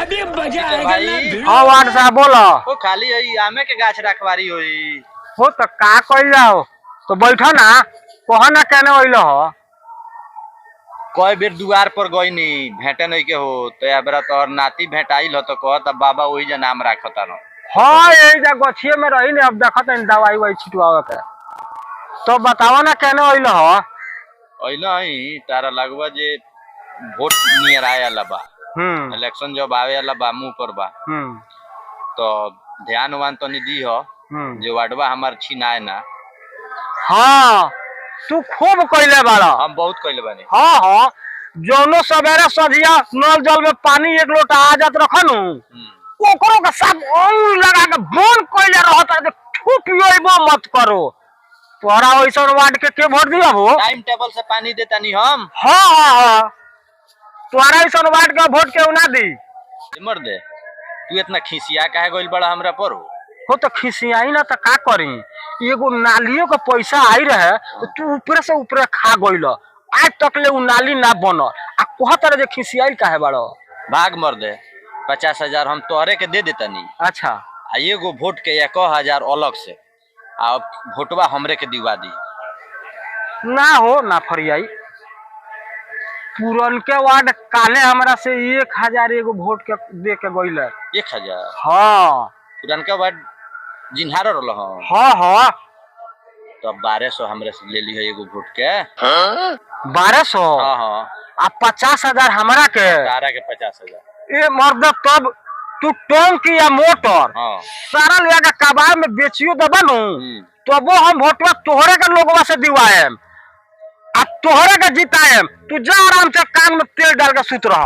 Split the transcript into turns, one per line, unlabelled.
अभी मजा
तो
आएगा
भाई
ना।
हाँ वार्ड साहब बोलो।
वो खाली है आमे के गाछ रखवारी होई।
हो तो का कइल जाओ तो बैठो ना, कहो ना केने अइल हो।
कई बेर दुआर पर गई नी भेंटे नहीं के हो तो एबरा तोर नाती भेटाइल हो तो कहत बाबा वही जे नाम राखता न।
हाँ यही जा गछिए में रही ने, अब देखत है दवाई वही छिटवावे के। तो बताओ ना केने अइल हो।
अइला ही तारा लगवा जे वोट नियर आए वाला बा, इलेक्शन जब आवे वाला बा मुंह पर बा, तो ध्यान वान तो नहीं दी हो जो वार्डवा हमार छिनाए ना।
हाँ तू खूब कइले बाड़ा।
हम बहुत कइले बानी।
हाँ हाँ जौनो सवेरे सझिया नल जल में पानी एक लोटा आ जात रखनु, ओकरो के सब औं लगा के बोन कइले रहत है, थू पियोइबो मत करो। तोहरा ओइसन वार्ड के वोट दिया हो।
टाइम टेबल से पानी देता नहीं हम।
हाँ हाँ हाँ तोहरा ओइसन वार्ड के वोट के ना दी।
मर दे तू इतना खिसिया काहे गइल बड़ा हमरा पर
हो तो खिसियाई ना तो का करी, एगो नालियों का पैसा आई रहे तो तू ऊपर से ऊपर खा गइल, आज तक ले उ नाली ना बनल आ कहत रहे जे खिसियाई काहे बाड़ो।
भाग मर दे 50,000 हम तोहरे के दे देता नहीं।
अच्छा
आ एगो वोट के 1,000 अलग से आ वोटवा हमरे के दिवा दी।
ना हो ना फरियाई, पुरन के वार्ड काले हमरा से 1,000 एगो वोट के दे के गइल।
1,000
हाँ
पुरनका वार्ड जिन्हार रहल
हाँ हाँ
तो 1,200 हमरे से ले ली है एगो वोट के।
1200
हाँ हाँ
आ 50,000 हमरा के।
तारा के 50,000
ए मर्द तब तू टोंकी या मोटर
हाँ
सारा ले के कबाड़ में बेचियो दबा नु, तबो हम वोटवा तोहरे के लोगवा से दिवाएम आ तोहरे के जिताएम। तू जा आराम से कान में तेल डाल के सुत रह।